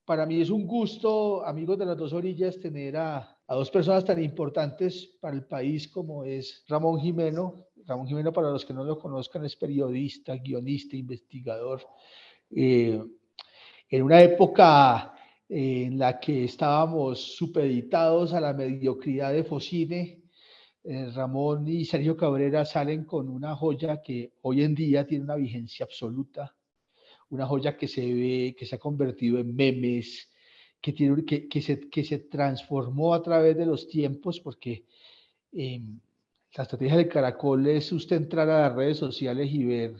Para mí es un gusto, amigos de las dos orillas, tener a dos personas tan importantes para el país como es Ramón Jimeno. Ramón Jimeno, para los que no lo conozcan, es periodista, guionista, investigador. Eh, en una época en la que estábamos supeditados a la mediocridad de Focine, Ramón y Sergio Cabrera salen con una joya que hoy en día tiene una vigencia absoluta, una joya que se ve, que se ha convertido en memes, que se transformó a través de los tiempos, porque eh, la estrategia del Caracol es usted entrar a las redes sociales y ver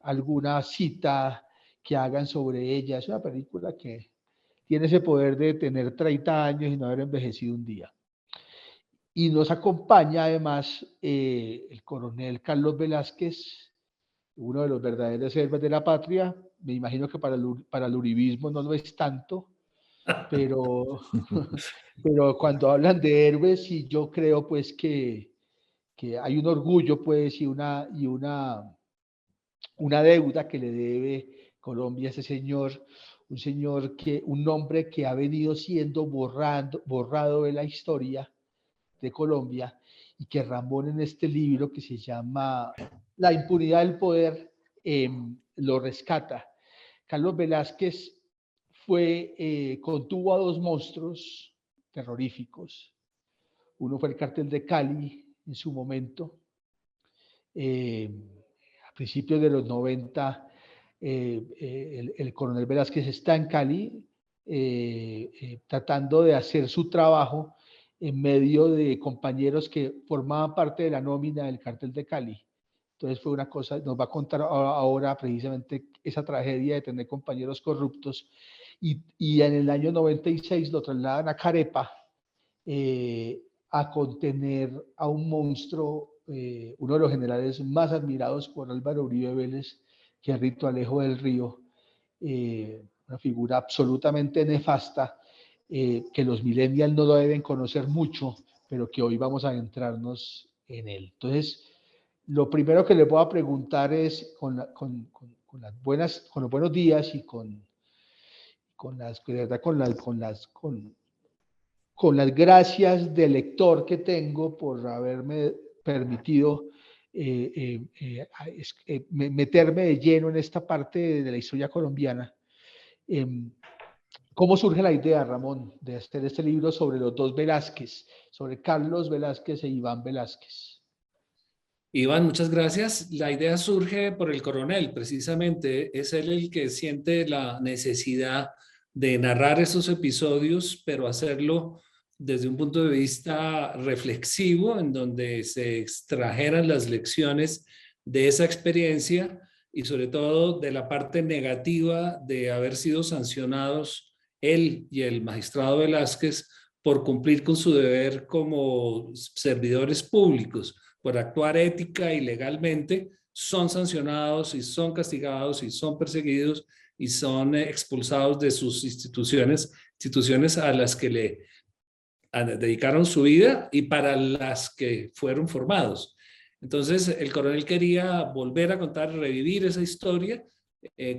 alguna cita que hagan sobre ella. Es una película que tiene ese poder de tener 30 años y no haber envejecido un día. Y nos acompaña además el coronel Carlos Velázquez, uno de los verdaderos héroes de la patria. Me imagino que para el uribismo no lo es tanto, pero, pero cuando hablan de héroes, sí, yo creo pues que hay un orgullo pues una deuda que le debe Colombia a ese señor, un hombre que ha venido siendo borrado de la historia de Colombia, y que Ramón en este libro que se llama La impunidad del poder lo rescata. Carlos Velázquez contuvo a dos monstruos terroríficos. Uno fue el Cártel de Cali en su momento. A principios de los 90, el coronel Velázquez está en Cali tratando de hacer su trabajo en medio de compañeros que formaban parte de la nómina del Cártel de Cali. Entonces fue una cosa, nos va a contar ahora precisamente esa tragedia de tener compañeros corruptos, y en el año 96 lo trasladan a Carepa a contener a un monstruo, uno de los generales más admirados por Álvaro Uribe Vélez, que es Rito Alejo del Río, una figura absolutamente nefasta, que los millennials no lo deben conocer mucho, pero que hoy vamos a adentrarnos en él. Entonces, lo primero que le voy a preguntar es, con los buenos días y de verdad, con las gracias de lector que tengo por haberme permitido meterme de lleno en esta parte de la historia colombiana. ¿Cómo surge la idea, Ramón, de hacer este libro sobre los dos Velázquez, sobre Carlos Velázquez e Iván Velázquez? Iván, muchas gracias. La idea surge por el coronel, precisamente. Es él el que siente la necesidad de narrar esos episodios, pero hacerlo desde un punto de vista reflexivo, en donde se extrajeran las lecciones de esa experiencia y sobre todo de la parte negativa de haber sido sancionados él y el magistrado Velázquez por cumplir con su deber como servidores públicos, por actuar ética y legalmente, son sancionados y son castigados y son perseguidos y son expulsados de sus instituciones a las que le dedicaron su vida y para las que fueron formados. Entonces, el coronel quería volver a contar, revivir esa historia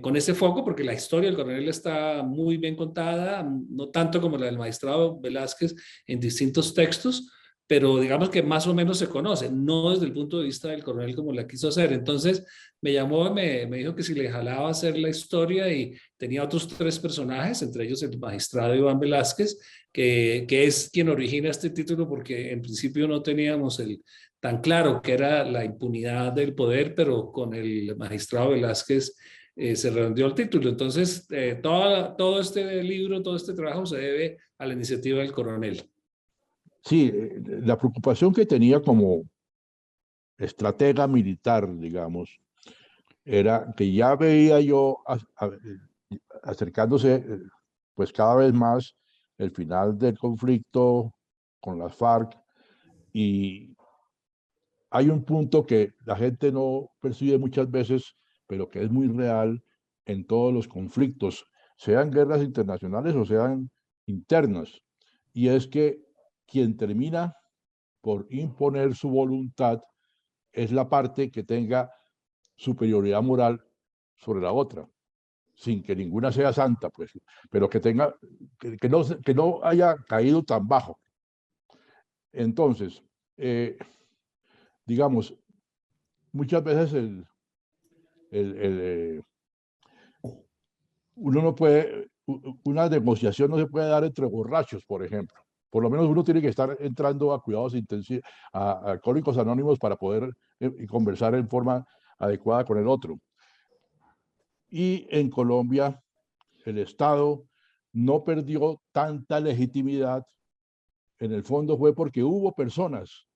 con ese foco, porque la historia del coronel está muy bien contada, no tanto como la del magistrado Velázquez en distintos textos, pero digamos que más o menos se conoce, no desde el punto de vista del coronel como la quiso hacer. Entonces me llamó y me dijo que si le jalaba hacer la historia, y tenía otros tres personajes, entre ellos el magistrado Iván Velázquez, que es quien origina este título, porque en principio no teníamos tan claro que era la impunidad del poder, pero con el magistrado Velázquez se redondeó el título. Entonces, todo este libro, todo este trabajo se debe a la iniciativa del coronel. Sí, la preocupación que tenía como estratega militar, digamos, era que ya veía yo acercándose pues cada vez más el final del conflicto con las FARC, y hay un punto que la gente no percibe muchas veces, pero que es muy real en todos los conflictos, sean guerras internacionales o sean internas, y es que quien termina por imponer su voluntad es la parte que tenga superioridad moral sobre la otra. sin que ninguna sea santa, pues, pero que tenga, que no haya caído tan bajo. Entonces, digamos, muchas veces uno no puede, una negociación no se puede dar entre borrachos, por ejemplo. Por lo menos uno tiene que estar entrando a cuidados intensivos, a Alcohólicos Anónimos para poder conversar en forma adecuada con el otro. Y en Colombia, el Estado no perdió tanta legitimidad. En el fondo fue porque hubo personas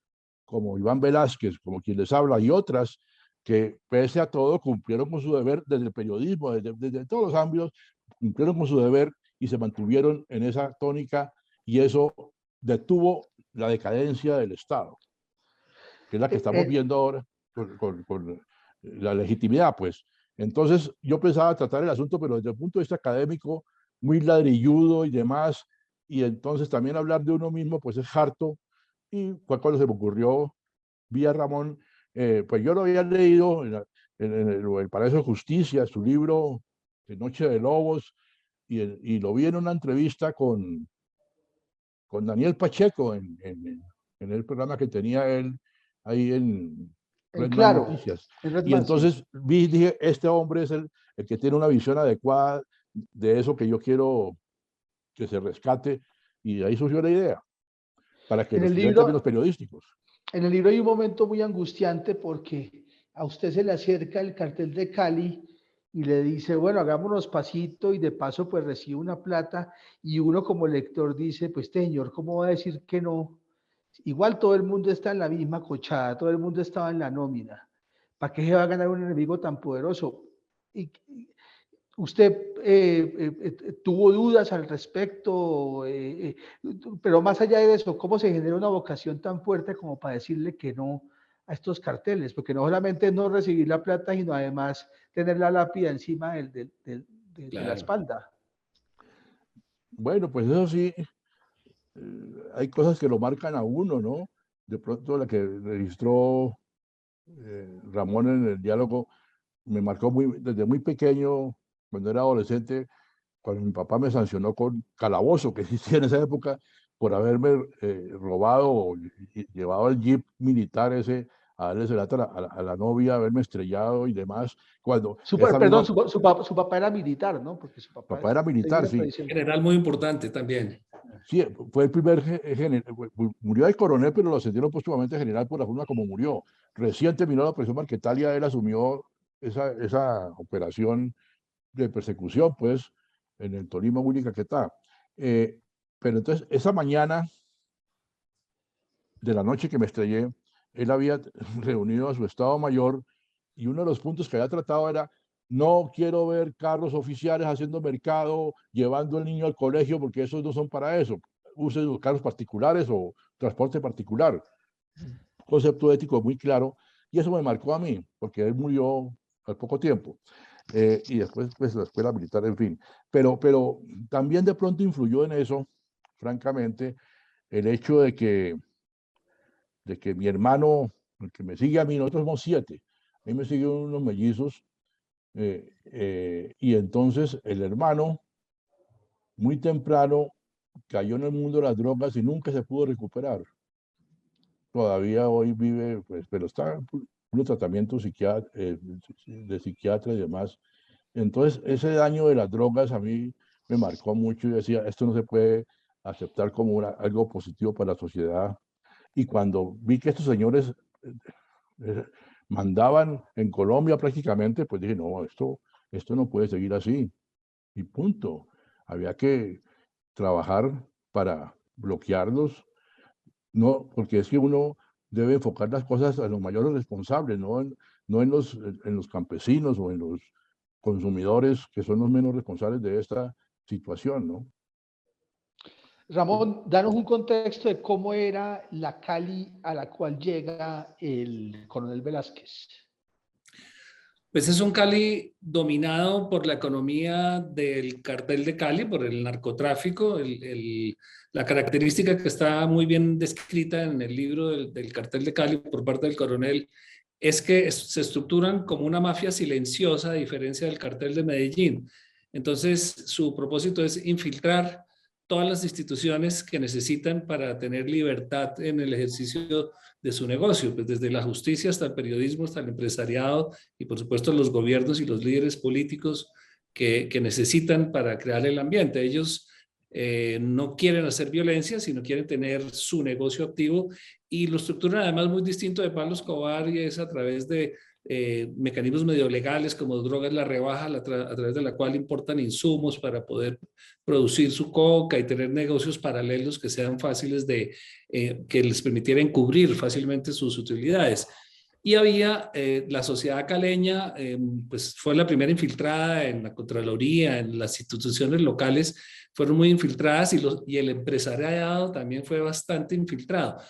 como Iván Velázquez, como quien les habla, y otras que pese a todo cumplieron con su deber desde el periodismo, desde todos los ámbitos, cumplieron con su deber y se mantuvieron en esa tónica, y eso detuvo la decadencia del Estado, que es la que estamos viendo ahora con la legitimidad, pues. Entonces, yo pensaba tratar el asunto, pero desde el punto de vista académico, muy ladrilludo y demás, y entonces también hablar de uno mismo, pues es harto, y fue cuando se me ocurrió vía Ramón, pues yo lo había leído en el Palacio de Justicia, su libro de Noche de Lobos, y lo vi en una entrevista con Daniel Pacheco en el programa que tenía él ahí en Red Más Claro, Noticias. en Red Y Más, sí. entonces dije, este hombre es el que tiene una visión adecuada de eso que yo quiero que se rescate, y de ahí surgió la idea, para que En los el también los libro, periodísticos. en el libro hay un momento muy angustiante porque a usted se le acerca el cartel de Cali y le dice, bueno, hagámonos pasito y de paso pues recibe una plata, y uno como lector dice, pues señor, ¿cómo va a decir que no? Igual todo el mundo está en la misma cochada, todo el mundo estaba en la nómina. ¿Para qué se va a ganar un enemigo tan poderoso? Y usted tuvo dudas al respecto, pero más allá de eso, ¿cómo se genera una vocación tan fuerte como para decirle que no a estos carteles? Porque no solamente no recibir la plata, sino además tener la lápida encima de la espalda. Bueno, pues eso sí, hay cosas que lo marcan a uno, ¿no? De pronto la que registró Ramón en el diálogo me marcó desde muy pequeño, cuando era adolescente, cuando mi papá me sancionó con calabozo, que existía en esa época, por haberme robado o llevado el jeep militar ese a darle serenata a la novia, haberme estrellado y demás. Cuando esa Perdón, misma, su papá era militar, ¿no? Porque su papá papá era tenía militar, una sí. tradición. General muy importante también. Sí, fue el primer general, murió de coronel, pero lo ascendieron póstumamente a general por la forma como murió. Recién terminó la operación Marquetalia, él asumió esa operación de persecución, pues, en el Tolima, Willy Caquetá. Pero entonces, esa mañana de la noche que me estrellé, él había reunido a su Estado Mayor, y uno de los puntos que había tratado era: no quiero ver carros oficiales haciendo mercado, llevando al niño al colegio, porque esos no son para eso. Use los carros particulares o transporte particular. Concepto ético muy claro, y eso me marcó a mí, porque él murió al poco tiempo. Y después, pues, la escuela militar, en fin. Pero también de pronto influyó en eso, francamente, el hecho de que mi hermano, el que me sigue a mí, nosotros somos 7, a mí me siguen unos mellizos, y entonces el hermano, muy temprano, cayó en el mundo de las drogas y nunca se pudo recuperar. Todavía hoy vive, pues, pero está en un tratamiento de psiquiatra y demás. Entonces, ese daño de las drogas a mí me marcó mucho, y decía, esto no se puede aceptar como algo positivo para la sociedad. Y cuando vi que estos señores eh, mandaban en Colombia prácticamente, pues dije, no, esto no puede seguir así. Y punto. Había que trabajar para bloquearlos, no, porque es que uno debe enfocar las cosas a los mayores responsables, no en los campesinos o en los consumidores, que son los menos responsables de esta situación, ¿no? Ramón, danos un contexto de cómo era la Cali a la cual llega el coronel Velázquez. Pues es un Cali dominado por la economía del cartel de Cali, por el narcotráfico. La característica que está muy bien descrita en el libro del cartel de Cali por parte del coronel es que se estructuran como una mafia silenciosa, a diferencia del cartel de Medellín. Entonces, su propósito es infiltrar todas las instituciones que necesitan para tener libertad en el ejercicio de su negocio, pues desde la justicia hasta el periodismo, hasta el empresariado y por supuesto los gobiernos y los líderes políticos que necesitan para crear el ambiente. Ellos no quieren hacer violencia, sino quieren tener su negocio activo y lo estructuran además muy distinto de Pablo Escobar y es a través de mecanismos medio legales como drogas la rebaja a través de la cual importan insumos para poder producir su coca y tener negocios paralelos que sean fáciles de que les permitieran cubrir fácilmente sus utilidades. Y había la sociedad caleña, pues fue la primera infiltrada en la Contraloría, en las instituciones locales, fueron muy infiltradas y el empresariado también fue bastante infiltrado.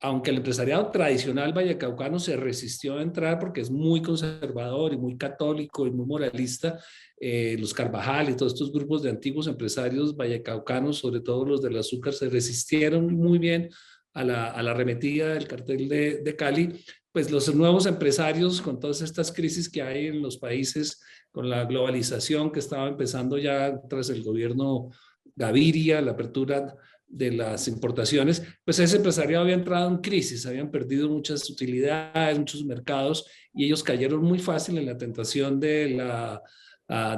Aunque el empresariado tradicional vallecaucano se resistió a entrar porque es muy conservador y muy católico y muy moralista, los Carvajal y todos estos grupos de antiguos empresarios vallecaucanos, sobre todo los del azúcar, se resistieron muy bien a la arremetida del cartel de Cali. Pues los nuevos empresarios con todas estas crisis que hay en los países, con la globalización que estaba empezando ya tras el gobierno Gaviria, la apertura de las importaciones, pues ese empresariado había entrado en crisis, habían perdido muchas utilidades, muchos mercados y ellos cayeron muy fácil en la tentación de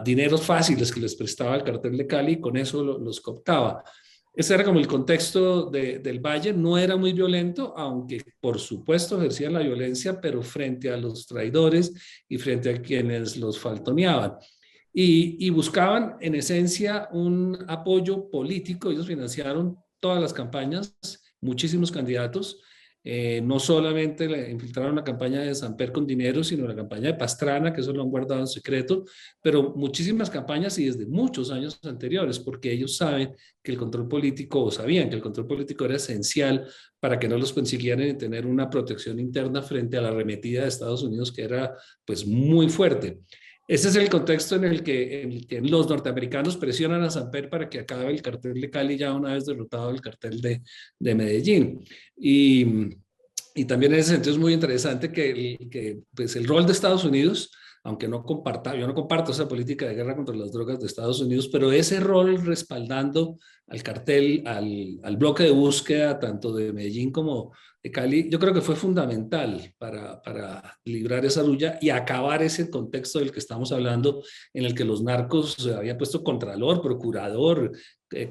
dineros fáciles que les prestaba el cartel de Cali y con eso los cooptaba. Ese era como el contexto del Valle, no era muy violento, aunque por supuesto ejercían la violencia, pero frente a los traidores y frente a quienes los faltoneaban. Y buscaban en esencia un apoyo político, ellos financiaron todas las campañas, muchísimos candidatos, no solamente infiltraron la campaña de Samper con dinero, sino la campaña de Pastrana, que eso lo han guardado en secreto, pero muchísimas campañas y desde muchos años anteriores, porque ellos saben que el control político, o sabían que el control político era esencial para que no los consiguieran y tener una protección interna frente a la arremetida de Estados Unidos, que era pues muy fuerte. Ese es el contexto en el que los norteamericanos presionan a Samper para que acabe el cartel de Cali ya una vez derrotado el cartel de Medellín. Y también en ese sentido es muy interesante que pues el rol de Estados Unidos, aunque yo no comparto esa política de guerra contra las drogas de Estados Unidos, pero ese rol respaldando al cartel, al bloque de búsqueda, tanto de Medellín como de Cali, yo creo que fue fundamental para librar esa lucha y acabar ese contexto del que estamos hablando, en el que los narcos se habían puesto contralor, procurador,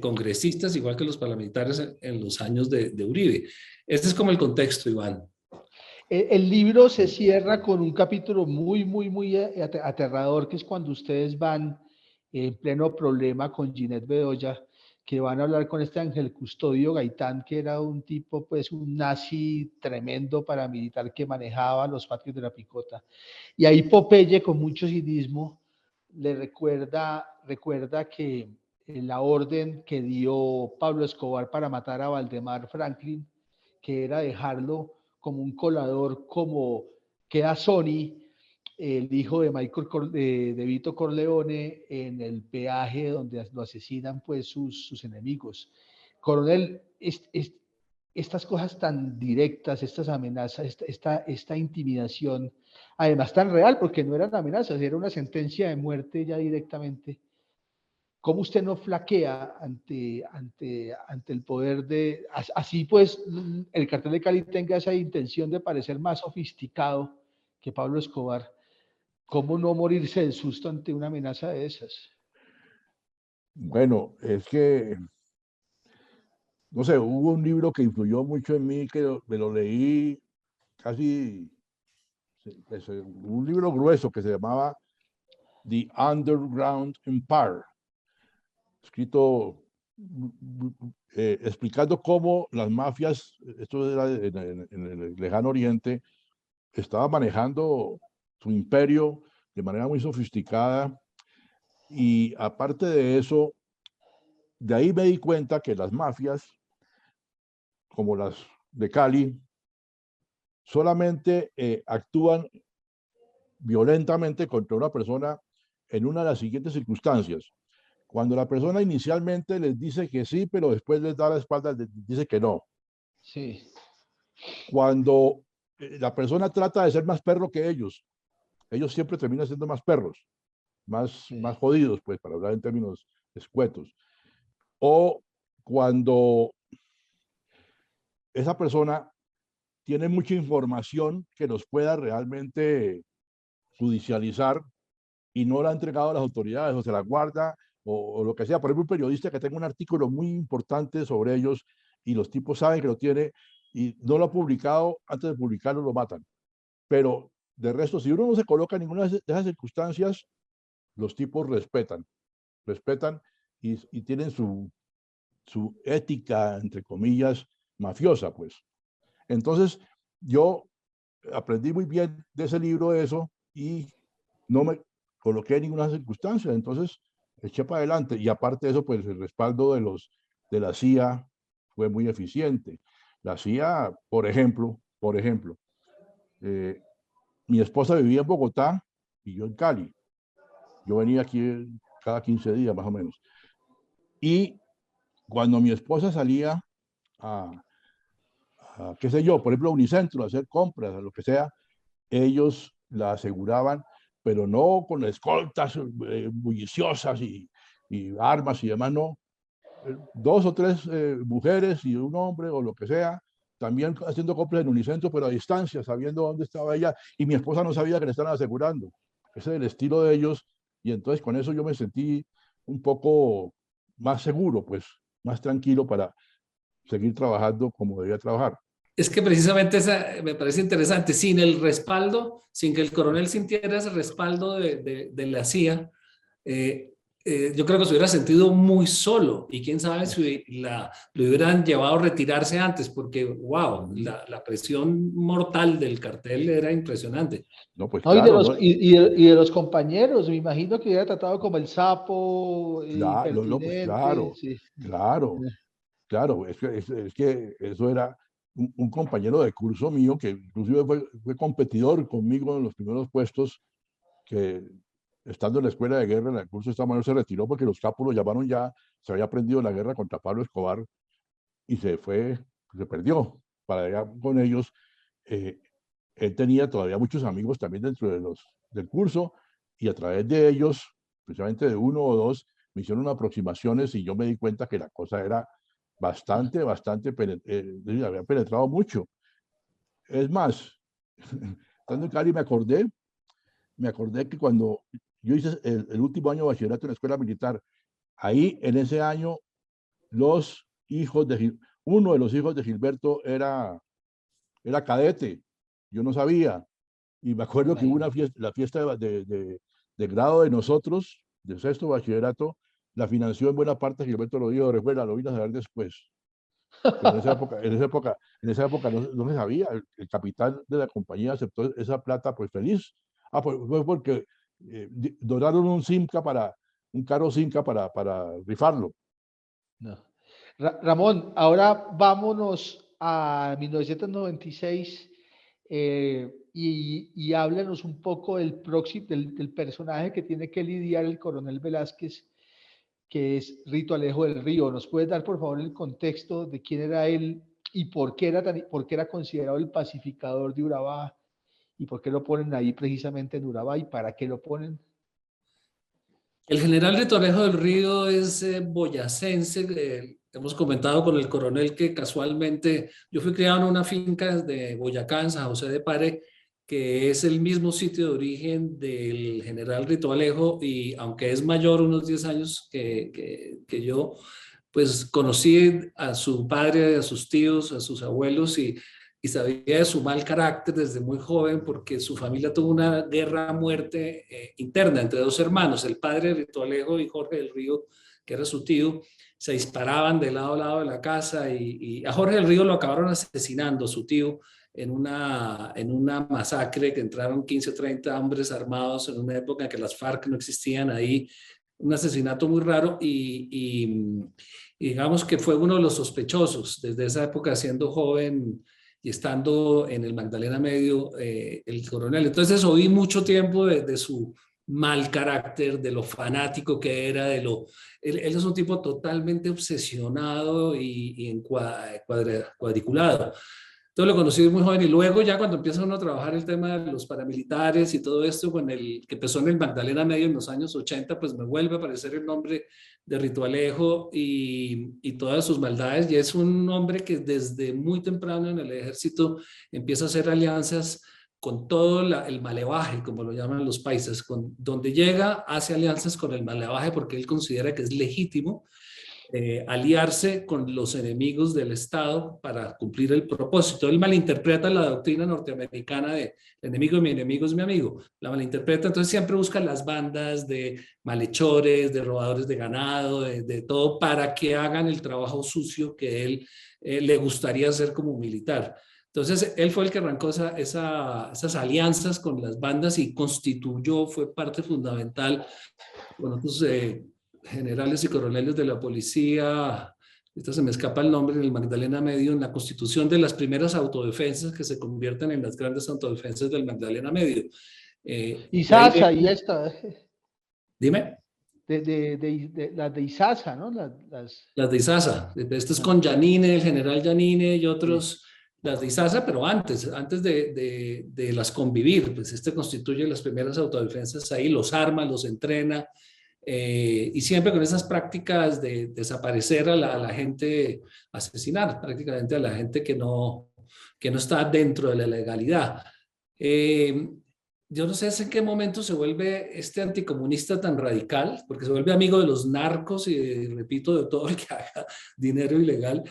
congresistas, igual que los paramilitares en los años de Uribe. Este es como el contexto, Iván. El libro se cierra con un capítulo muy aterrador, que es cuando ustedes van en pleno problema con Ginette Bedoya, que van a hablar con este Ángel Custodio Gaitán, que era un tipo, pues un nazi tremendo paramilitar que manejaba los patios de la picota. Y ahí Popeye, con mucho cinismo, le recuerda que la orden que dio Pablo Escobar para matar a Valdemar Franklin, que era dejarlo como un colador, como queda Sony, el hijo de de Vito Corleone, en el peaje donde lo asesinan pues sus enemigos. Coronel, estas cosas tan directas, estas amenazas, esta intimidación, además tan real, porque no eran amenazas, era una sentencia de muerte ya directamente. ¿Cómo usted no flaquea ante el poder de, así pues el cartel de Cali tenga esa intención de parecer más sofisticado que Pablo Escobar? ¿Cómo no morirse del susto ante una amenaza de esas? Bueno, es que, no sé, hubo un libro que influyó mucho en mí, que me lo leí casi, pues, un libro grueso que se llamaba The Underground Empire, escrito explicando cómo las mafias, esto era en el lejano oriente, estaban manejando su imperio de manera muy sofisticada. Y aparte de eso, de ahí me di cuenta que las mafias, como las de Cali, solamente actúan violentamente contra una persona en una de las siguientes circunstancias. Cuando la persona inicialmente les dice que sí, pero después les da la espalda, les dice que no. Sí. Cuando la persona trata de ser más perro que ellos siempre terminan siendo más perros. más jodidos, pues, para hablar en términos escuetos. O cuando esa persona tiene mucha información que nos pueda realmente judicializar y no la ha entregado a las autoridades o se la guarda o lo que sea. Por ejemplo, un periodista que tenga un artículo muy importante sobre ellos y los tipos saben que lo tiene y no lo ha publicado, antes de publicarlo lo matan. Pero de resto, si uno no se coloca en ninguna de esas circunstancias, los tipos respetan y tienen su ética, entre comillas, mafiosa, pues. Entonces, yo aprendí muy bien de ese libro eso y no me coloqué en ninguna circunstancia, entonces eché para adelante. Y aparte de eso, pues el respaldo de la CIA fue muy eficiente. La CIA, por ejemplo, mi esposa vivía en Bogotá y yo en Cali. Yo venía aquí cada 15 días más o menos. Y cuando mi esposa salía a qué sé yo, por ejemplo, a Unicentro, a hacer compras, a lo que sea, ellos la aseguraban, pero no con escoltas bulliciosas y armas y demás, no. 2 o 3 mujeres y un hombre o lo que sea, también haciendo compras en Unicentro, pero a distancia, sabiendo dónde estaba ella, y mi esposa no sabía que le estaban asegurando. Ese es el estilo de ellos, y entonces con eso yo me sentí un poco más seguro, pues, más tranquilo para seguir trabajando como debía trabajar. Es que precisamente esa me parece interesante, sin el respaldo, sin que el coronel sintiera ese respaldo de la CIA, yo creo que se hubiera sentido muy solo y quién sabe si lo hubieran llevado a retirarse antes, porque wow, la presión mortal del cartel era impresionante. No, pues No, y claro, ¿no? y de los compañeros, me imagino que hubiera tratado como el sapo, No, pues impertinente, claro, sí. claro, es que eso era un compañero de curso mío que inclusive fue competidor conmigo en los primeros puestos, que estando en la escuela de guerra, en el curso de Estado Mayor, se retiró porque los capos lo llamaron ya, se había aprendido la guerra contra Pablo Escobar y se perdió para allá con ellos. Eh, Él tenía todavía muchos amigos también dentro del curso y a través de ellos, precisamente de uno o dos, me hicieron aproximaciones y yo me di cuenta que la cosa era bastante, había penetrado mucho. Es más, estando en Cali me acordé que cuando yo hice el último año de bachillerato en la escuela militar, ahí en ese año uno de los hijos de Gilberto era cadete, yo no sabía, y me acuerdo que hubo una fiesta, la fiesta de grado de nosotros, de sexto bachillerato, la financió en buena parte Gilberto Rodríguez Orejuela, lo vine a saber después. Pero en esa época no se sabía, el capitán de la compañía aceptó esa plata pues feliz. Pues fue porque donaron un carro Simca para rifarlo. No. Ramón, ahora vámonos a 1996 y háblanos un poco del personaje que tiene que lidiar el coronel Velázquez, que es Rito Alejo del Río. ¿Nos puedes dar, por favor, el contexto de quién era él y por qué era considerado el pacificador de Urabá y por qué lo ponen ahí precisamente en Urabá y para qué lo ponen? El general Rito Alejo del Río es boyacense. Hemos comentado con el coronel que casualmente yo fui criado en una finca de Boyacá, en San José de Pare, que es el mismo sitio de origen del general Rito Alejo, y aunque es mayor unos 10 años que yo, pues conocí a su padre, a sus tíos, a sus abuelos y sabía de su mal carácter desde muy joven porque su familia tuvo una guerra a muerte interna entre dos hermanos, el padre Rito Alejo y Jorge del Río, que era su tío, se disparaban de lado a lado de la casa y a Jorge del Río lo acabaron asesinando, su tío, en una masacre que entraron 15 o 30 hombres armados en una época en que las FARC no existían ahí, un asesinato muy raro y digamos que fue uno de los sospechosos desde esa época siendo joven y estando en el Magdalena Medio, el coronel. Entonces oí mucho tiempo de su mal carácter, de lo fanático que era, él es un tipo totalmente obsesionado y cuadriculado. Entonces lo conocí muy joven y luego ya cuando empieza uno a trabajar el tema de los paramilitares y todo esto, con el que empezó en el Magdalena Medio en los años 80, pues me vuelve a aparecer el nombre de Rito Alejo y todas sus maldades. Y es un hombre que desde muy temprano en el ejército empieza a hacer alianzas con todo el malevaje, como lo llaman los paisas, donde llega, hace alianzas con el malevaje porque él considera que es legítimo aliarse con los enemigos del Estado para cumplir el propósito. Él malinterpreta la doctrina norteamericana de el enemigo de mi enemigo es mi amigo. La malinterpreta, entonces siempre busca las bandas de malhechores, de robadores de ganado, de todo, para que hagan el trabajo sucio que él le gustaría hacer como militar. Entonces, él fue el que arrancó esas alianzas con las bandas y constituyó, fue parte fundamental con otros generales y coroneles de la policía, esta se me escapa el nombre, en el Magdalena Medio, en la constitución de las primeras autodefensas que se convierten en las grandes autodefensas del Magdalena Medio. Y y ahí, Sasa y esta, dime. las de Isaza, ¿no? Las de Izaza. Esto es con Yanine, el general Yanine y otros, las de Izaza, pero antes de las convivir, pues este constituye las primeras autodefensas ahí, los arma, los entrena, y siempre con esas prácticas de desaparecer a la gente, asesinar prácticamente a la gente que no está dentro de la legalidad. Yo no sé en qué momento se vuelve este anticomunista tan radical, porque se vuelve amigo de los narcos y, repito, de todo el que haga dinero ilegal,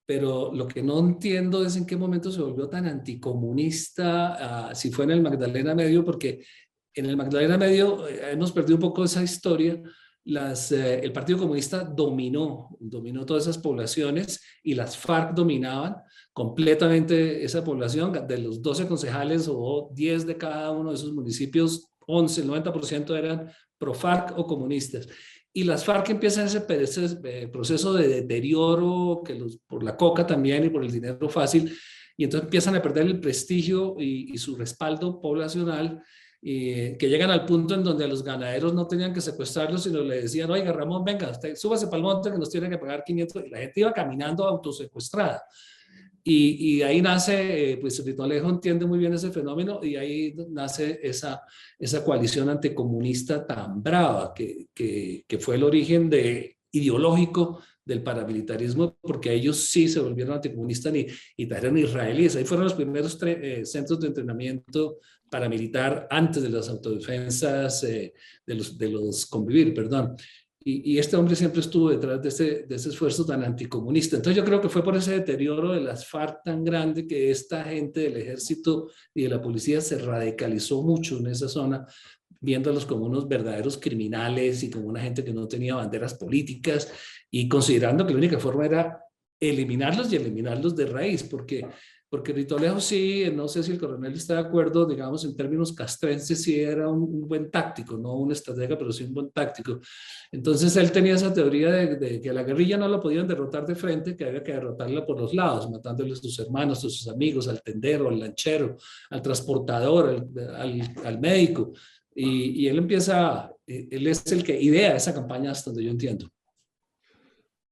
pero lo que no entiendo es en qué momento se volvió tan anticomunista, si fue en el Magdalena Medio, porque en el Magdalena Medio hemos perdido un poco esa historia. El Partido Comunista dominó todas esas poblaciones y las FARC dominaban completamente esa población. De los 12 concejales o 10 de cada uno de esos municipios, 11, el 90% eran pro FARC o comunistas. Y las FARC empiezan ese proceso de deterioro por la coca también y por el dinero fácil, y entonces empiezan a perder el prestigio y su respaldo poblacional, que llegan al punto en donde a los ganaderos no tenían que secuestrarlos, sino le decían, oiga, Ramón, venga, usted, súbase para el monte que nos tiene que pagar 500, y la gente iba caminando autosecuestrada. Y ahí nace, pues Rito Alejo entiende muy bien ese fenómeno y ahí nace esa coalición anticomunista tan brava que fue el origen ideológico del paramilitarismo, porque ellos sí se volvieron anticomunistas y trajeron israelíes. Ahí fueron los primeros centros de entrenamiento paramilitar antes de las autodefensas, de los convivir, perdón. Y este hombre siempre estuvo detrás de ese esfuerzo tan anticomunista. Entonces yo creo que fue por ese deterioro de las FARC tan grande que esta gente del ejército y de la policía se radicalizó mucho en esa zona, viéndolos como unos verdaderos criminales y como una gente que no tenía banderas políticas y considerando que la única forma era eliminarlos y eliminarlos de raíz, porque Rito Alejo sí, no sé si el coronel está de acuerdo, digamos en términos castrenses, sí era un buen táctico, no un estratega, pero sí un buen táctico. Entonces él tenía esa teoría de que a la guerrilla no la podían derrotar de frente, que había que derrotarla por los lados, matándole a sus hermanos, a sus amigos, al tendero, al lanchero, al transportador, al médico. Y él es el que idea esa campaña hasta donde yo entiendo.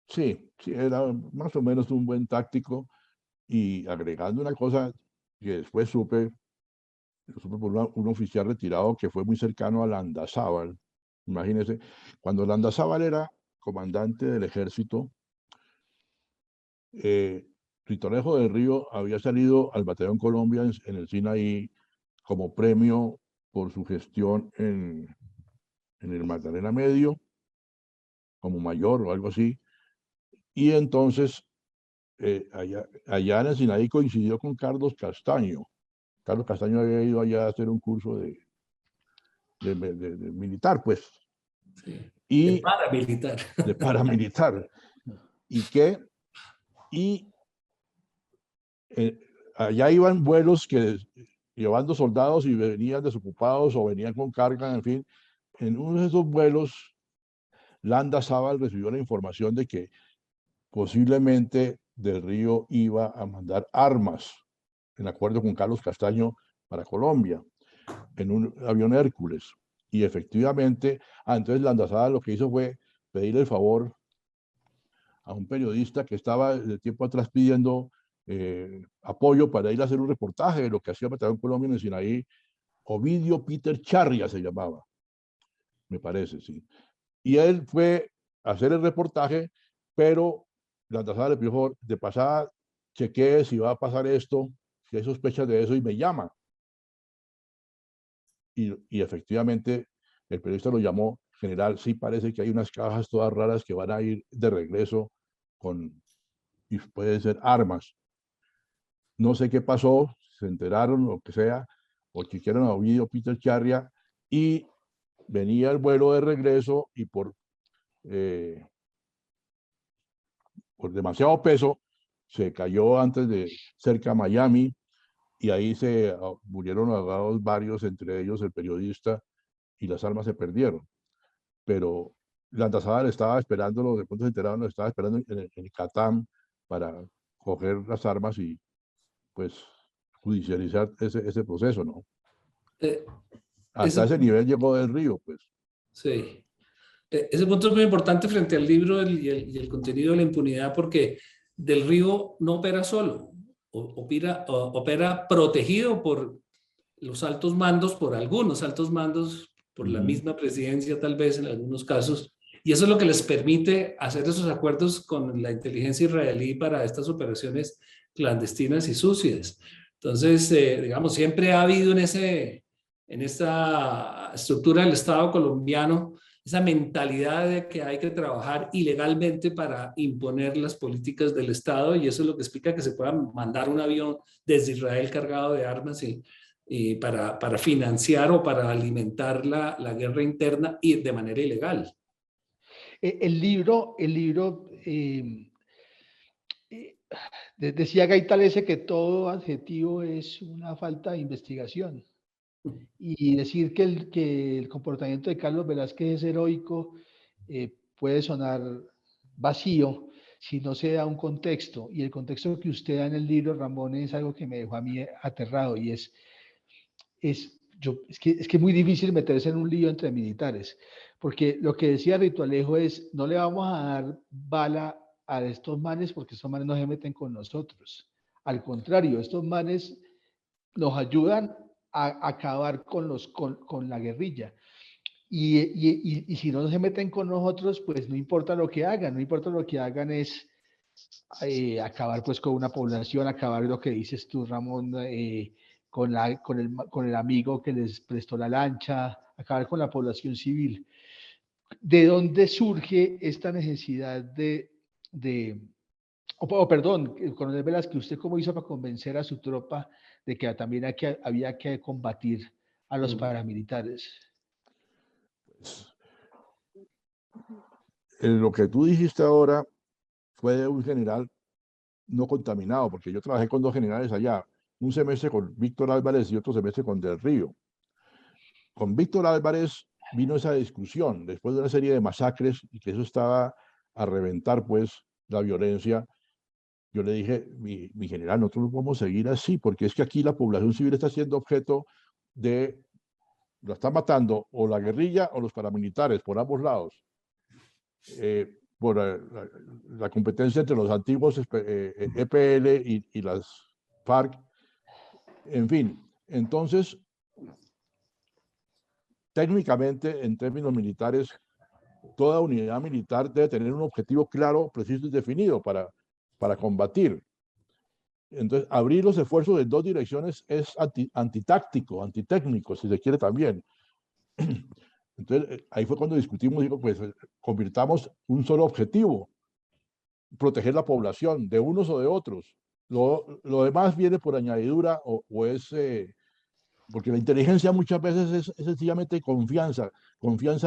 Sí, era más o menos un buen táctico. Y agregando una cosa que después supe por un oficial retirado que fue muy cercano a Landazábal. Imagínense, cuando Landazábal era comandante del ejército, Rito Alejo del Río había salido al Batallón Colombia en el Sinaí como premio por su gestión en el Magdalena Medio, como mayor o algo así. Y entonces, allá en el Sinaí coincidió con Carlos Castaño. Carlos Castaño había ido allá a hacer un curso de militar, pues. Sí, Y de paramilitar. De paramilitar. Y allá iban vuelos que llevando soldados y venían desocupados o venían con carga, en fin. En uno de esos vuelos, Landazábal recibió la información de que posiblemente Del Río iba a mandar armas, en acuerdo con Carlos Castaño, para Colombia, en un avión Hércules. Y efectivamente, entonces Landazábal lo que hizo fue pedirle el favor a un periodista que estaba de tiempo atrás pidiendo apoyo para ir a hacer un reportaje de lo que hacía Batallón Colombia en el Sinaí. Ovidio Peter Charria se llamaba, me parece, sí. Y él fue a hacer el reportaje, pero Landazábal le dijo, de pasada, chequee si va a pasar esto, si hay sospechas de eso, y me llama. Y efectivamente, el periodista lo llamó, general, sí parece que hay unas cajas todas raras que van a ir de regreso con, y puede ser armas. No sé qué pasó, se enteraron, lo que sea, o chequearon a Ovidio Peter Charria, y venía el vuelo de regreso y por demasiado peso se cayó antes de cerca a Miami y ahí se murieron ahogados varios, entre ellos el periodista, y las armas se perdieron. Pero Landazábal estaba esperándolo, de pronto se enteraron, lo estaba esperando en el Catam para coger las armas y pues judicializar ese proceso, ¿no? Hasta ese nivel llegó Del Río, pues. Sí. Ese punto es muy importante frente al libro y el contenido de la impunidad, porque Del Río no opera solo, opera protegido por los altos mandos, por algunos altos mandos, por la misma presidencia tal vez en algunos casos, y eso es lo que les permite hacer esos acuerdos con la inteligencia israelí para estas operaciones clandestinas y sucias. Entonces, digamos, siempre ha habido en esta estructura del Estado colombiano esa mentalidad de que hay que trabajar ilegalmente para imponer las políticas del Estado, y eso es lo que explica que se pueda mandar un avión desde Israel cargado de armas para financiar o para alimentar la guerra interna y de manera ilegal. El libro decía Gaitalese que todo adjetivo es una falta de investigación. Y decir que el comportamiento de Carlos Velázquez es heroico puede sonar vacío si no se da un contexto. Y el contexto que usted da en el libro, Ramón, es algo que me dejó a mí aterrado, y es que es muy difícil meterse en un lío entre militares, porque lo que decía Ritualejo es, no le vamos a dar bala a estos manes porque estos manes no se meten con nosotros. Al contrario, estos manes nos ayudan a acabar con la guerrilla. Y si no se meten con nosotros, pues no importa lo que hagan, no importa lo que hagan es acabar pues con una población, acabar lo que dices tú, Ramón, con el amigo que les prestó la lancha, acabar con la población civil. ¿De dónde surge esta necesidad perdón, coronel Velázquez, ¿usted cómo hizo para convencer a su tropa de que también había que combatir a los paramilitares? Lo que tú dijiste ahora fue de un general no contaminado, porque yo trabajé con dos generales allá, un semestre con Víctor Álvarez y otro semestre con Del Río. Con Víctor Álvarez vino esa discusión, después de una serie de masacres, y que eso estaba a reventar, pues, la violencia. Yo le dije, mi general, nosotros no podemos seguir así, porque es que aquí la población civil está siendo objeto de, la está matando o la guerrilla o los paramilitares, por ambos lados. Por la competencia entre los antiguos EPL y las FARC, en fin. Entonces, técnicamente, en términos militares, toda unidad militar debe tener un objetivo claro, preciso y definido para combatir. Entonces, abrir los esfuerzos en dos direcciones es antitáctico, antitécnico, si se quiere también. Entonces, ahí fue cuando discutimos, digo, pues convirtamos un solo objetivo, proteger la población de unos o de otros. Lo demás viene por añadidura o es, porque la inteligencia muchas veces es sencillamente confianza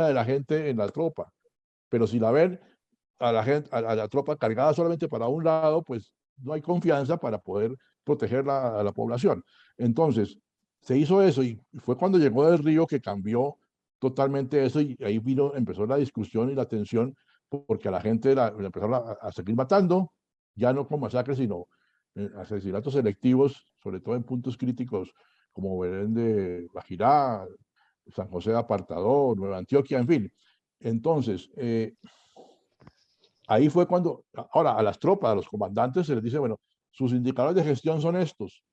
de la gente en la tropa. Pero si la ven a la tropa cargada solamente para un lado, pues no hay confianza para poder proteger a la población. Entonces, se hizo eso y fue cuando llegó Del Río que cambió totalmente eso, y ahí empezó la discusión y la tensión, porque a la gente la empezaron a seguir matando, ya no con masacres, sino asesinatos selectivos, sobre todo en puntos críticos como Belén de Bajirá, San José de Apartador, Nueva Antioquia, en fin. Entonces, ahí fue cuando, ahora a las tropas, a los comandantes se les dice, bueno, sus indicadores de gestión son estos,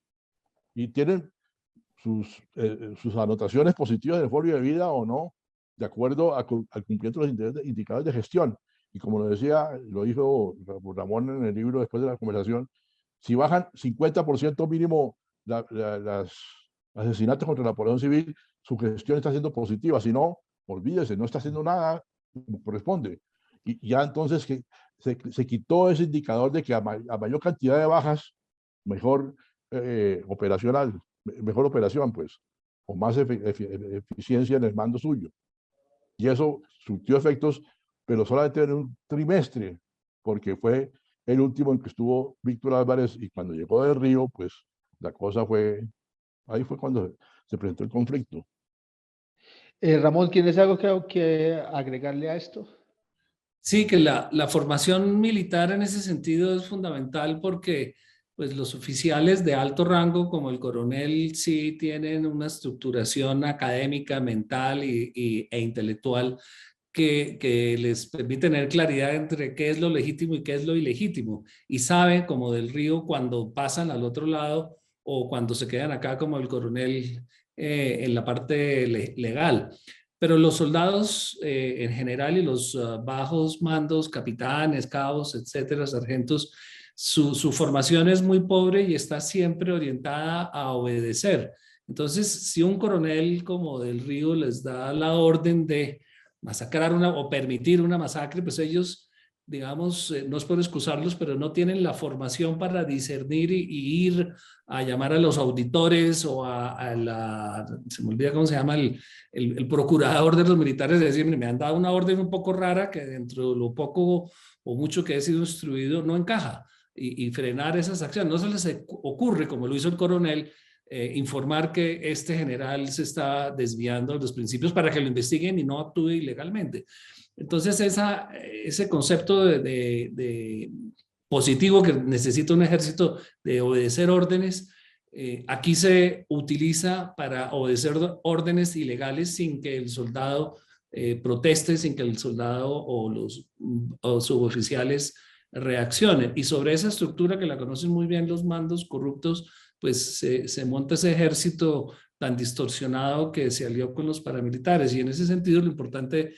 y tienen sus anotaciones positivas del folio de vida o no, de acuerdo al cumplimiento de los indicadores de gestión. Y como lo decía, lo dijo Ramón en el libro después de la conversación, si bajan 50% mínimo los asesinatos contra la población civil, su gestión está siendo positiva. Si no, olvídese, no está haciendo nada como corresponde. Y ya entonces que se quitó ese indicador de que a mayor cantidad de bajas, mejor mejor operación, pues, o más eficiencia en el mando suyo. Y eso surtió efectos, pero solamente en un trimestre, porque fue el último en que estuvo Víctor Álvarez, y cuando llegó del Río, pues la cosa ahí fue cuando se presentó el conflicto. Ramón, ¿tienes algo que agregarle a esto? Sí, que la formación militar en ese sentido es fundamental porque pues, los oficiales de alto rango como el coronel sí tienen una estructuración académica, mental e intelectual que les permite tener claridad entre qué es lo legítimo y qué es lo ilegítimo. Y saben, como del Río, cuando pasan al otro lado o cuando se quedan acá como el coronel en la parte legal. Pero los soldados en general y los bajos mandos, capitanes, cabos, etcétera, sargentos, su formación es muy pobre y está siempre orientada a obedecer. Entonces, si un coronel como del Río les da la orden de masacrar o permitir una masacre, pues ellos, digamos, no es por excusarlos, pero no tienen la formación para discernir y ir a llamar a los auditores o se me olvida cómo se llama, el procurador de los militares, de decir, me han dado una orden un poco rara que dentro de lo poco o mucho que he sido instruido no encaja, y frenar esas acciones. No se les ocurre, como lo hizo el coronel, informar que este general se está desviando de los principios para que lo investiguen y no actúe ilegalmente. Entonces, ese concepto de positivo que necesita un ejército de obedecer órdenes, aquí se utiliza para obedecer órdenes ilegales sin que el soldado proteste, sin que el soldado o los suboficiales reaccionen. Y sobre esa estructura que la conocen muy bien los mandos corruptos, pues se monta ese ejército tan distorsionado que se alió con los paramilitares. Y en ese sentido, lo importante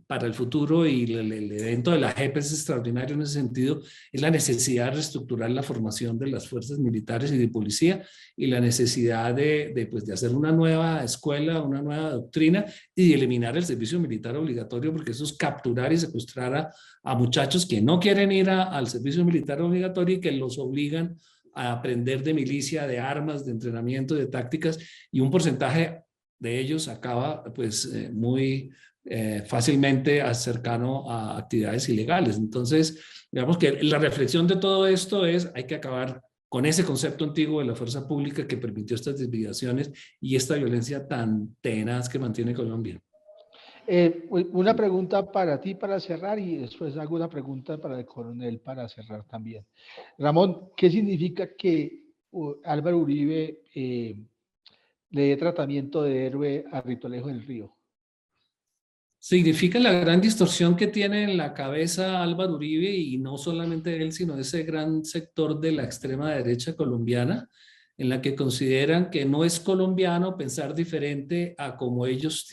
para el futuro y el evento de la JEP es extraordinario en ese sentido, es la necesidad de reestructurar la formación de las fuerzas militares y de policía, y la necesidad de hacer una nueva escuela, una nueva doctrina, y de eliminar el servicio militar obligatorio, porque eso es capturar y secuestrar a muchachos que no quieren ir al servicio militar obligatorio y que los obligan a aprender de milicia, de armas, de entrenamiento, de tácticas, y un porcentaje de ellos acaba pues muy fácilmente cercano a actividades ilegales. Entonces, digamos que la reflexión de todo esto es, hay que acabar con ese concepto antiguo de la fuerza pública que permitió estas desviaciones y esta violencia tan tenaz que mantiene Colombia. Una pregunta para ti para cerrar, y después hago una pregunta para el coronel para cerrar también. Ramón, ¿qué significa que Álvaro Uribe le dé tratamiento de héroe a Rito Alejo del Río? Significa la gran distorsión que tiene en la cabeza Álvaro Uribe, y no solamente él, sino ese gran sector de la extrema derecha colombiana, en la que consideran que no es colombiano pensar diferente a como ellos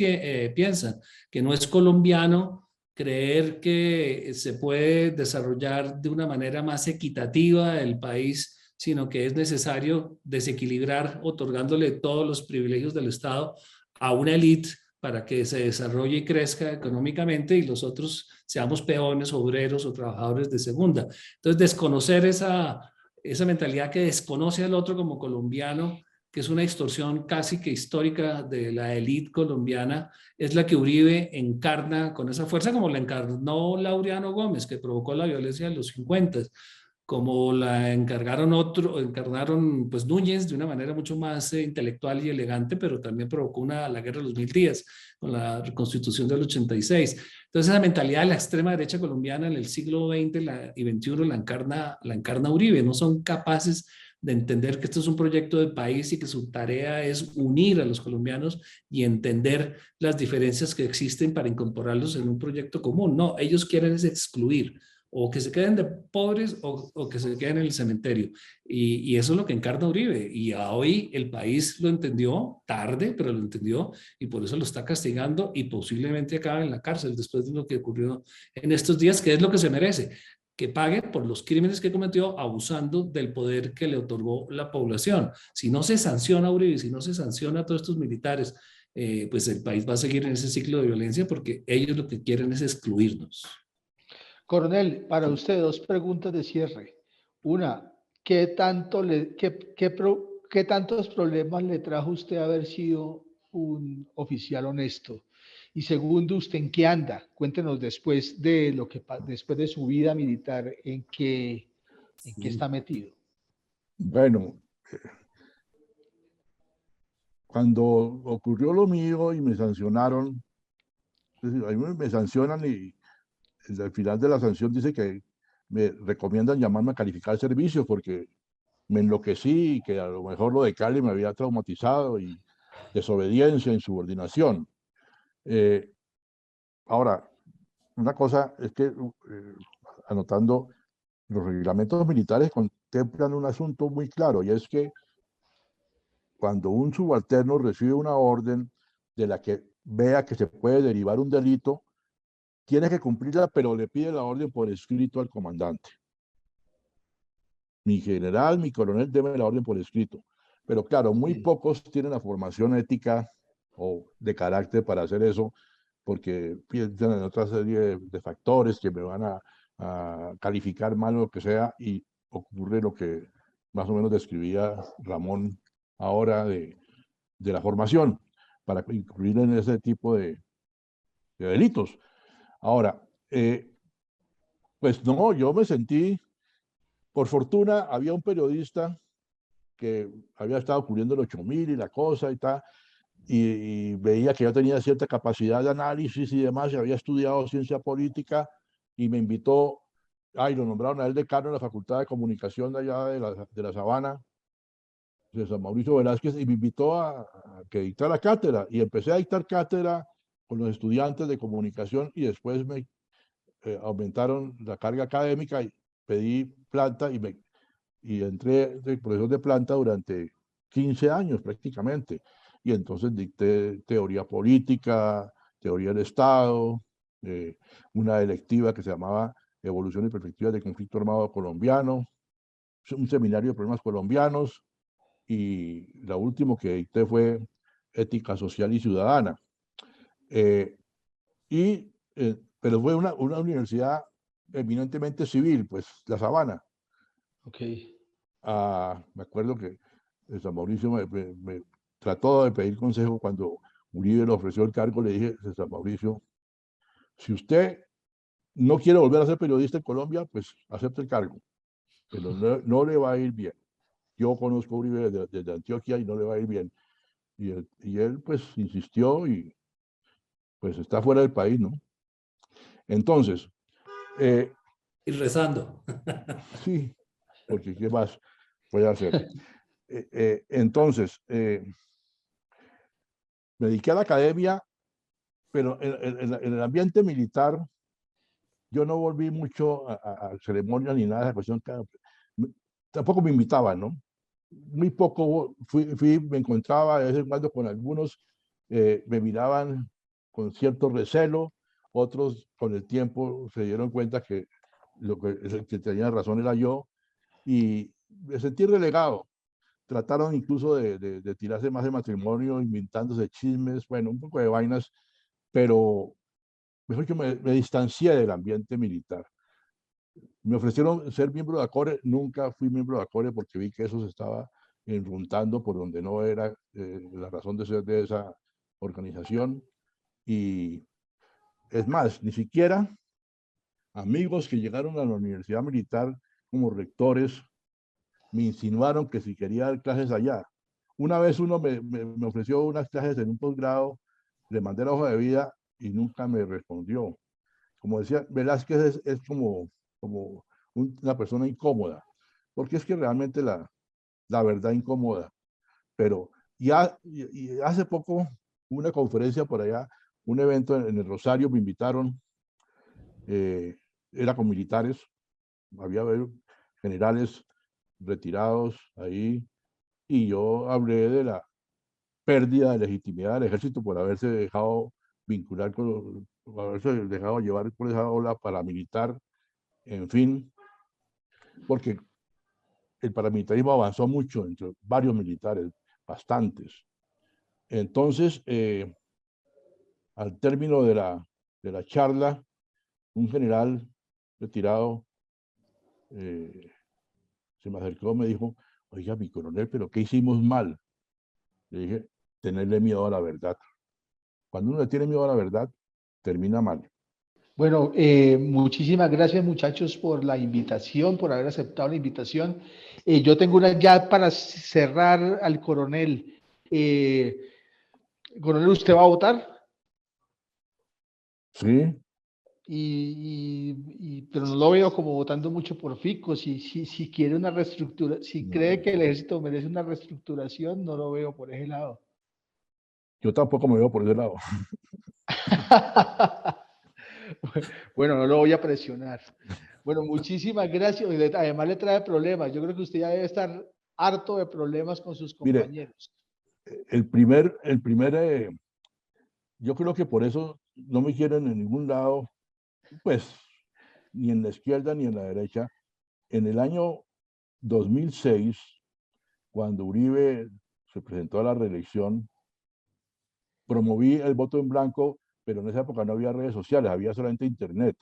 piensan, que no es colombiano creer que se puede desarrollar de una manera más equitativa el país, sino que es necesario desequilibrar otorgándole todos los privilegios del Estado a una élite para que se desarrolle y crezca económicamente y los otros seamos peones, obreros o trabajadores de segunda. Entonces, desconocer esa mentalidad que desconoce al otro como colombiano, que es una distorsión casi que histórica de la élite colombiana, es la que Uribe encarna con esa fuerza, como la encarnó Laureano Gómez, que provocó la violencia de los 50, como la encarnaron pues Núñez de una manera mucho más intelectual y elegante, pero también provocó la guerra de los 1000 días con la Constitución del 86. Entonces esa mentalidad de la extrema derecha colombiana en el siglo XX y XXI la encarna Uribe. No son capaces de entender que esto es un proyecto de país y que su tarea es unir a los colombianos y entender las diferencias que existen para incorporarlos en un proyecto común. No, ellos quieren es excluir o que se queden de pobres o que se queden en el cementerio. Y eso es lo que encarna Uribe. Y hoy el país lo entendió tarde, pero lo entendió y por eso lo está castigando y posiblemente acabe en la cárcel después de lo que ocurrió en estos días, que es lo que se merece, que pague por los crímenes que cometió abusando del poder que le otorgó la población. Si no se sanciona a Uribe, si no se sanciona a todos estos militares, pues el país va a seguir en ese ciclo de violencia porque ellos lo que quieren es excluirnos. Coronel, para usted dos preguntas de cierre. Una, ¿qué tantos problemas le trajo usted haber sido un oficial honesto? Y segundo, ¿usted en qué anda? Cuéntenos después de después de su vida militar, en qué está metido. Bueno, cuando ocurrió lo mío y me sancionaron, es decir, a mí me sancionan y al final de la sanción dice que me recomiendan llamarme a calificar servicios porque me enloquecí y que a lo mejor lo de Cali me había traumatizado y desobediencia, insubordinación. Ahora, una cosa es que, anotando, los reglamentos militares contemplan un asunto muy claro y es que cuando un subalterno recibe una orden de la que vea que se puede derivar un delito, tiene que cumplirla, pero le pide la orden por escrito al comandante. Mi general, mi coronel, deme la orden por escrito. Pero claro, muy pocos tienen la formación ética o de carácter para hacer eso, porque piensan en otra serie de factores que me van a calificar mal o lo que sea, y ocurre lo que más o menos describía Ramón ahora de la formación, para incluir en ese tipo de delitos. Ahora, pues no, yo me sentí, por fortuna, había un periodista que había estado cubriendo el 8000 y la cosa y tal, y veía que yo tenía cierta capacidad de análisis y demás, y había estudiado ciencia política, y me invitó, y lo nombraron a él decano en la Facultad de Comunicación de allá de la Sabana, de San Mauricio Velázquez, y me invitó a que dictara cátedra, y empecé a dictar cátedra con los estudiantes de comunicación, y después me aumentaron la carga académica y pedí planta y entré de profesor de planta durante 15 años prácticamente. Y entonces dicté teoría política, teoría del Estado, una electiva que se llamaba Evolución y Perspectivas de Conflicto Armado Colombiano, un seminario de problemas colombianos, y la última que dicté fue Ética Social y Ciudadana. Pero fue una universidad eminentemente civil, pues La Sabana. Okay. Me acuerdo que San Mauricio me trató de pedir consejo cuando Uribe le ofreció el cargo. Le dije: San Mauricio, si usted no quiere volver a ser periodista en Colombia, pues acepte el cargo, pero no le va a ir bien. Yo conozco a Uribe desde Antioquia y no le va a ir bien. Y él pues insistió y pues está fuera del país, ¿no? Entonces, Y rezando. sí, porque ¿qué más voy a hacer? Entonces, me dediqué a la academia, pero en el ambiente militar yo no volví mucho a ceremonias ni nada de esa cuestión. Tampoco me invitaban, ¿no? Muy poco me encontraba de vez en cuando con algunos, me miraban con cierto recelo, otros con el tiempo se dieron cuenta que el que tenía razón era yo, y me sentí relegado. Trataron incluso de tirarse más de matrimonio, inventándose chismes, bueno, un poco de vainas, pero mejor que me distancié del ambiente militar. Me ofrecieron ser miembro de ACORE, nunca fui miembro de ACORE porque vi que eso se estaba enruntando por donde no era la razón de ser de esa organización. Y es más, ni siquiera amigos que llegaron a la universidad militar como rectores me insinuaron que si quería dar clases allá. Una vez uno me ofreció unas clases en un posgrado, le mandé la hoja de vida y nunca me respondió. Como decía, Velázquez es como una persona incómoda, porque es que realmente la verdad incomoda. Pero ya y hace poco hubo una conferencia por allá, un evento en el Rosario, me invitaron, era con militares, había generales retirados ahí, y yo hablé de la pérdida de legitimidad del ejército por haberse dejado vincular por haberse dejado llevar por esa ola paramilitar, en fin, porque el paramilitarismo avanzó mucho entre varios militares, bastantes. Entonces, al término de la charla, un general retirado se me acercó y me dijo, oiga, mi coronel, ¿pero qué hicimos mal? Le dije, tenerle miedo a la verdad. Cuando uno le tiene miedo a la verdad, termina mal. Bueno, muchísimas gracias muchachos por la invitación, por haber aceptado la invitación. Yo tengo una ya para cerrar al coronel. Coronel, ¿usted va a votar? Sí, Pero no lo veo como votando mucho por Fico. Si quiere una reestructura, si cree que el ejército merece una reestructuración, no lo veo por ese lado. yo tampoco me veo por ese lado. Bueno, no lo voy a presionar. Bueno, muchísimas gracias. Además le trae problemas. Yo creo que usted ya debe estar harto de problemas con sus Mire, compañeros. yo creo que por eso no me quieren en ningún lado, pues, ni en la izquierda ni en la derecha. En el año 2006, cuando Uribe se presentó a la reelección, promoví el voto en blanco, pero en esa época no había redes sociales, había solamente internet.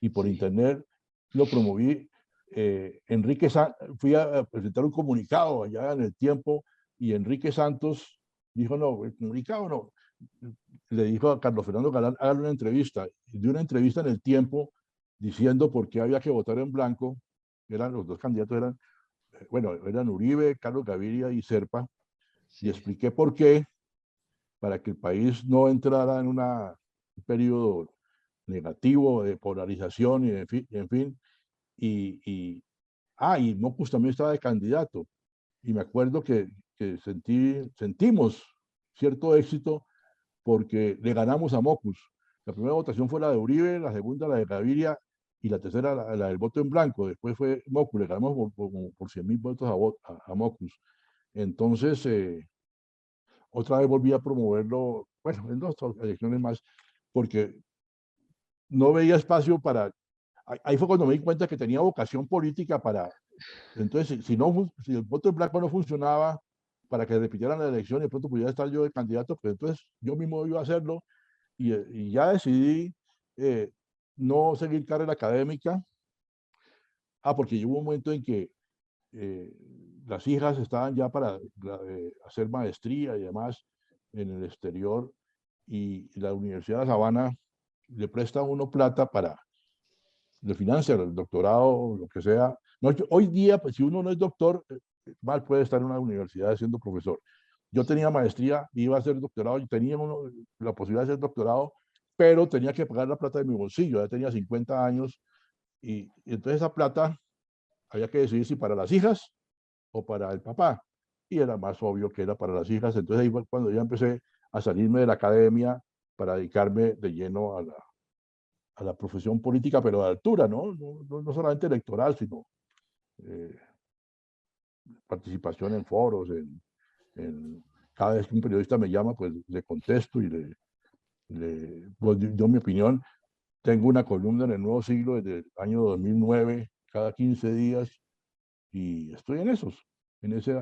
Y por Sí. internet lo promoví. Fui a presentar un comunicado allá en El Tiempo y Enrique Santos dijo, no, el comunicado no. Le dijo a Carlos Fernando Galán, hágale una entrevista. Y dio una entrevista en El Tiempo diciendo por qué había que votar en blanco. Los dos candidatos eran Uribe, Carlos Gaviria y Serpa. Sí. Y expliqué por qué, para que el país no entrara en un periodo negativo de polarización y en fin. Y Mocus también estaba de candidato. Y me acuerdo que sentimos cierto éxito porque le ganamos a Mocus. La primera votación fue la de Uribe, la segunda la de Gaviria y la tercera la del voto en blanco. Después fue Mocus, le ganamos por 100.000 votos a Mocus. Entonces, otra vez volví a promoverlo, bueno, en 2 elecciones más, porque no veía espacio para... Ahí fue cuando me di cuenta que tenía vocación política para... Entonces, si el voto en blanco no funcionaba para que repitieran la elección y de pronto pudiera estar yo de candidato, pues entonces yo mismo iba a hacerlo y ya decidí no seguir carrera académica. Porque hubo un momento en que las hijas estaban ya para hacer maestría y demás en el exterior y la Universidad de La Sabana le presta a uno plata para le financia el doctorado, lo que sea. No, hoy día, pues si uno no es doctor, mal puede estar en una universidad siendo profesor. Yo tenía maestría, iba a hacer doctorado, yo tenía la posibilidad de hacer doctorado, pero tenía que pagar la plata de mi bolsillo, ya tenía 50 años y entonces esa plata había que decidir si para las hijas o para el papá. Y era más obvio que era para las hijas. Entonces ahí fue cuando ya empecé a salirme de la academia para dedicarme de lleno a la profesión política, pero de altura, ¿no? No solamente electoral, sino participación en foros, cada vez que un periodista me llama, pues le contesto y pues, yo mi opinión. Tengo una columna en El Nuevo Siglo desde el año 2009, cada 15 días, y estoy en ese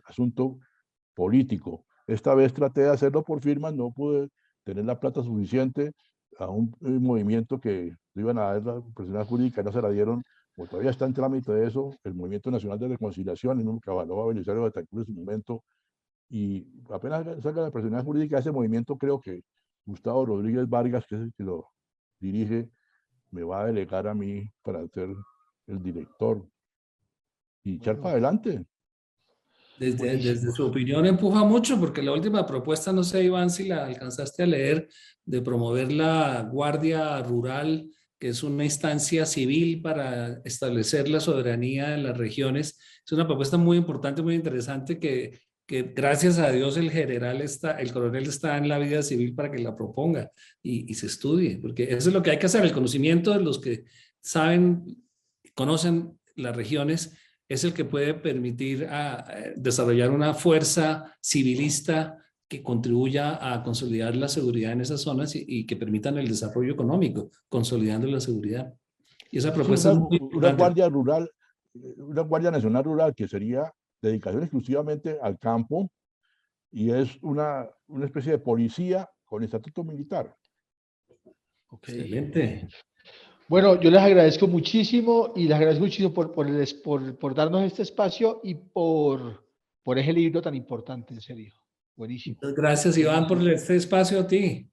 asunto político. Esta vez traté de hacerlo por firmas, no pude tener la plata suficiente a un movimiento que iban a dar la personalidad jurídica, no se la dieron, o todavía está en trámite de eso, el Movimiento Nacional de Reconciliación, en un que avaló a Belisario Betancur en su momento, y apenas salga la personalidad jurídica de ese movimiento, creo que Gustavo Rodríguez Vargas, que es el que lo dirige, me va a delegar a mí para ser el director y echar Bueno, para adelante. Desde buenísimo. su opinión empuja mucho, porque la última propuesta, no sé, Iván, si la alcanzaste a leer, de promover la Guardia Rural, que es una instancia civil para establecer la soberanía en las regiones. Es una propuesta muy importante, muy interesante, que gracias a Dios el coronel está en la vida civil para que la proponga y se estudie, porque eso es lo que hay que hacer, el conocimiento de los que saben, conocen las regiones, es el que puede permitir desarrollar una fuerza civilista que contribuya a consolidar la seguridad en esas zonas y que permitan el desarrollo económico, consolidando la seguridad. Y esa propuesta Sí, es muy una importante. guardia rural, una guardia nacional rural que sería dedicación exclusivamente al campo y es una especie de policía con estatuto militar. Okay. Excelente. Bueno, yo les agradezco muchísimo y les agradezco muchísimo por darnos este espacio y por ese libro tan importante, en serio. Buenísimo. Muchas gracias, Iván, por este espacio a ti.